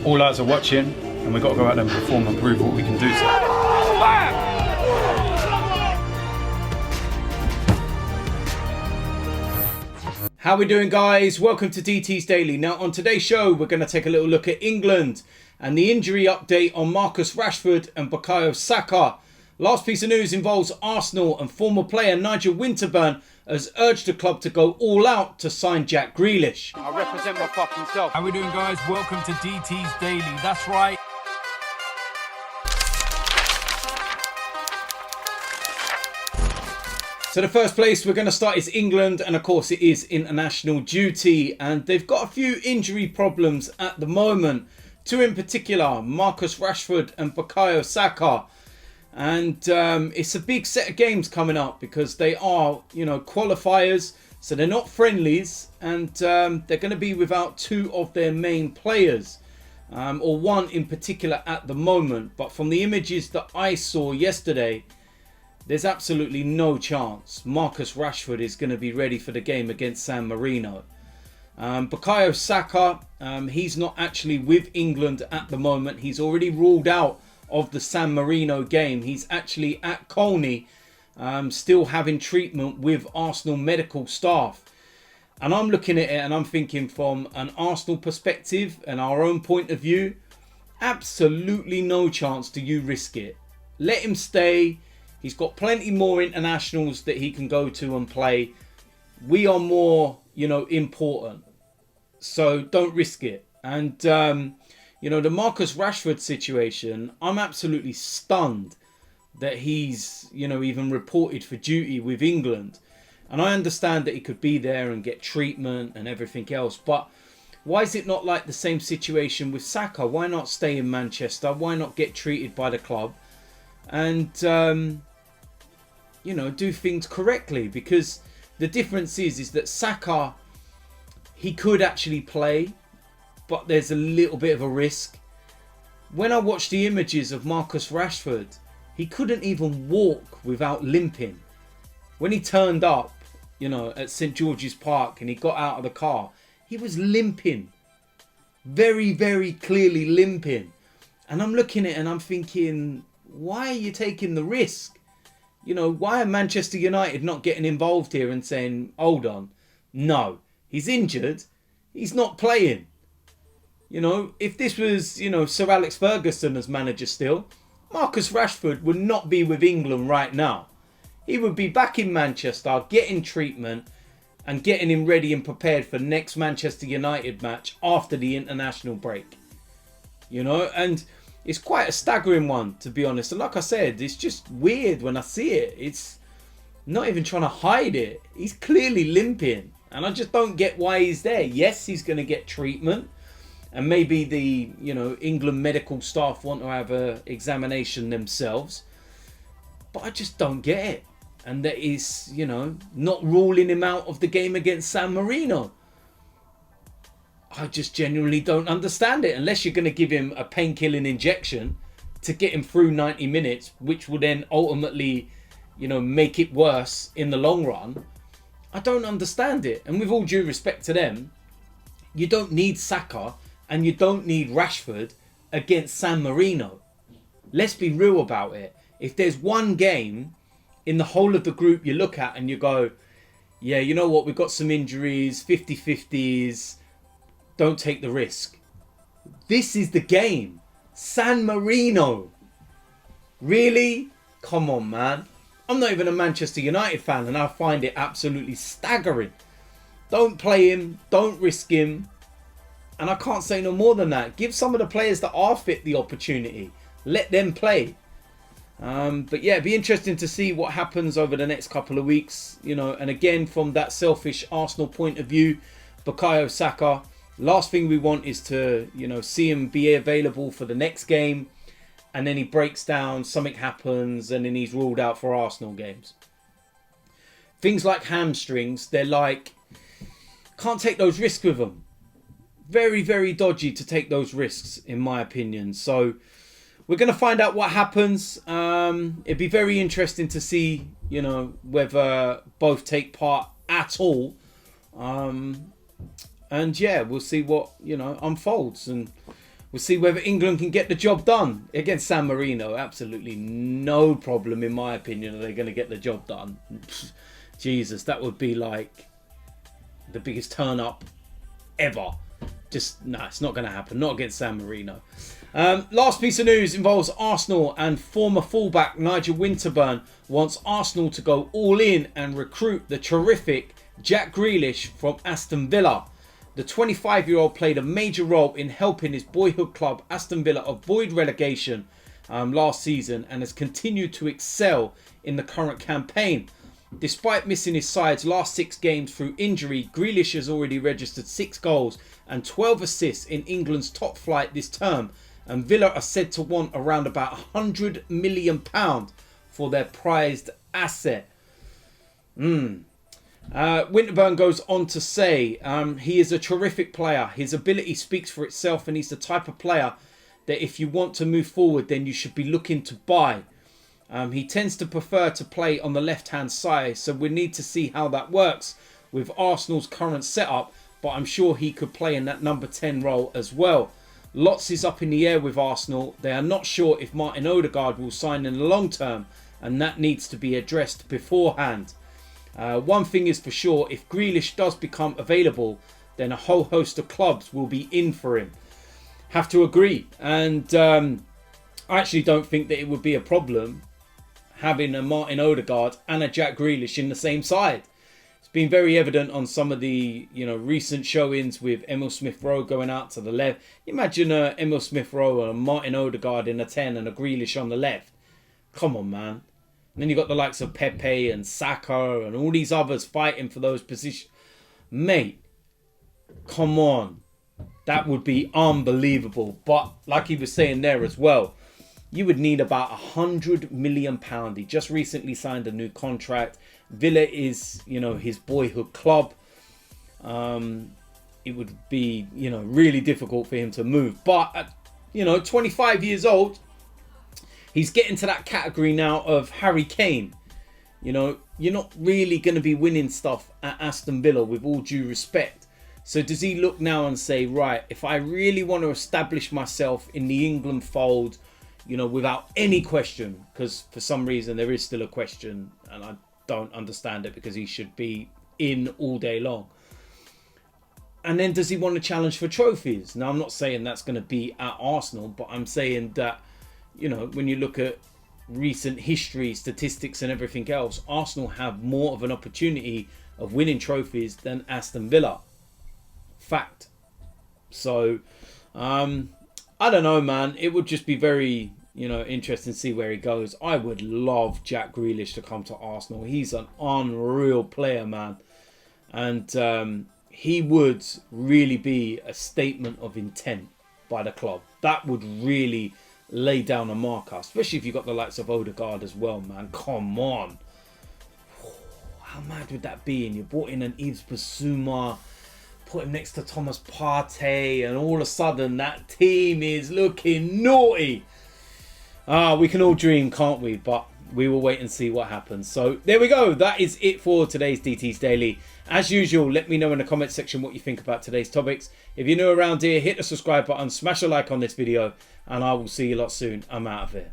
All eyes are watching, and we've got to go out there and perform and prove what we can do. How we doing, guys? Welcome to DT's Daily. Now, on today's show, we're going to take a little look at England and the injury update on Marcus Rashford and Bukayo Saka. Last piece of news involves Arsenal, and former player Nigel Winterburn has urged the club to go all out to sign Jack Grealish. I represent my fucking self. How we doing, guys? Welcome to DT's Daily. That's right. So the first place we're going to start is England, and of course it is international duty, and they've got a few injury problems at the moment. Two in particular, Marcus Rashford and Bukayo Saka. And it's a big set of games coming up because they are, qualifiers. So they're not friendlies, and they're going to be without two of their main players, or one in particular at the moment. But from the images that I saw yesterday, there's absolutely no chance Marcus Rashford is going to be ready for the game against San Marino. Bukayo Saka, he's not actually with England at the moment. He's already ruled out of the San Marino game. He's actually at Colney, still having treatment with Arsenal medical staff. And I'm looking at it and I'm thinking, from an Arsenal perspective and our own point of view, absolutely no chance do you risk it. Let him stay. He's got plenty more internationals that he can go to and play. We are more, important. So don't risk it. And, the Marcus Rashford situation, I'm absolutely stunned that he's, even reported for duty with England. And I understand that he could be there and get treatment and everything else. But why is it not like the same situation with Saka? Why not stay in Manchester? Why not get treated by the club? And, do things correctly? Because the difference is that Saka, he could actually play, but there's a little bit of a risk. When I watched the images of Marcus Rashford, he couldn't even walk without limping. When he turned up, at St. George's Park and he got out of the car, he was limping. Very, very clearly limping. And I'm looking at it and I'm thinking, why are you taking the risk? Why are Manchester United not getting involved here and saying, hold on, no, he's injured, he's not playing. If this was, Sir Alex Ferguson as manager still, Marcus Rashford would not be with England right now. He would be back in Manchester, getting treatment and getting him ready and prepared for next Manchester United match after the international break. And it's quite a staggering one, to be honest. And like I said, it's just weird when I see it. It's not even trying to hide it. He's clearly limping. And I just don't get why he's there. Yes, he's going to get treatment. And maybe the, England medical staff want to have an examination themselves. But I just don't get it. And that is, not ruling him out of the game against San Marino. I just genuinely don't understand it. Unless you're going to give him a painkilling injection to get him through 90 minutes, which will then ultimately, make it worse in the long run. I don't understand it. And with all due respect to them, you don't need Saka and you don't need Rashford against San Marino. Let's be real about it. If there's one game in the whole of the group you look at and you go, yeah, you know what, we've got some injuries, 50-50s, don't take the risk. This is the game. San Marino. Really? Come on, man. I'm not even a Manchester United fan and I find it absolutely staggering. Don't play him. Don't risk him. And I can't say no more than that. Give some of the players that are fit the opportunity. Let them play. But yeah, it'd be interesting to see what happens over the next couple of weeks. And again, from that selfish Arsenal point of view, Bukayo Saka, last thing we want is to, see him be available for the next game. And then he breaks down, something happens, and then he's ruled out for Arsenal games. Things like hamstrings, they're like, can't take those risks with them. Very, very dodgy to take those risks, in my opinion. So we're going to find out what happens. It'd be very interesting to see, whether both take part at all. And yeah, we'll see what, unfolds. And We'll see whether England can get the job done against San Marino. Absolutely no problem, in my opinion, are they going to get the job done. Jesus, that would be like the biggest turn up ever. Just, no, it's not going to happen. Not against San Marino. Last piece of news involves Arsenal, and former fullback Nigel Winterburn wants Arsenal to go all in and recruit the terrific Jack Grealish from Aston Villa. The 25-year-old played a major role in helping his boyhood club Aston Villa avoid relegation last season and has continued to excel in the current campaign. Despite missing his side's last 6 games through injury, Grealish has already registered 6 goals and 12 assists in England's top flight this term, and Villa are said to want around about £100 million for their prized asset. Winterburn goes on to say he is a terrific player. His ability speaks for itself, and he's the type of player that if you want to move forward, then you should be looking to buy. He tends to prefer to play on the left-hand side, so we need to see how that works with Arsenal's current setup, but I'm sure he could play in that number 10 role as well. Lots is up in the air with Arsenal. They are not sure if Martin Ødegaard will sign in the long term, and that needs to be addressed beforehand. One thing is for sure, if Grealish does become available, then a whole host of clubs will be in for him. Have to agree. And I actually don't think that it would be a problem having a Martin Ødegaard and a Jack Grealish in the same side. It's been very evident on some of the recent showings with Emil Smith-Rowe going out to the left. Imagine Emil Smith-Rowe and a Martin Ødegaard in a 10 and a Grealish on the left. Come on, man. And then you've got the likes of Pepe and Saka and all these others fighting for those positions. Mate, come on. That would be unbelievable. But like he was saying there as well, you would need about £100 million. He just recently signed a new contract. Villa is, his boyhood club. It would be, really difficult for him to move. But, at, 25 years old, he's getting to that category now of Harry Kane. You're not really going to be winning stuff at Aston Villa, with all due respect. So does he look now and say, right, if I really want to establish myself in the England fold, without any question, because for some reason there is still a question and I don't understand it, because he should be in all day long. And then does he want to challenge for trophies? Now, I'm not saying that's going to be at Arsenal, but I'm saying that, when you look at recent history, statistics and everything else, Arsenal have more of an opportunity of winning trophies than Aston Villa. Fact. So, I don't know, man. It would just be very, interesting to see where he goes. I would love Jack Grealish to come to Arsenal. He's an unreal player, man. And he would really be a statement of intent by the club. That would really lay down a marker, especially if you've got the likes of Ødegaard as well, man. Come on. How mad would that be? And you brought in an Yves Bissouma, put him next to Thomas Partey, and all of a sudden that team is looking naughty. We can all dream, can't we? But we will wait and see what happens. So there we go. That is it for today's DT's Daily. As usual, let me know in the comment section what you think about today's topics. If you're new around here, hit the subscribe button, smash a like on this video, and I will see you lot soon. I'm out of here.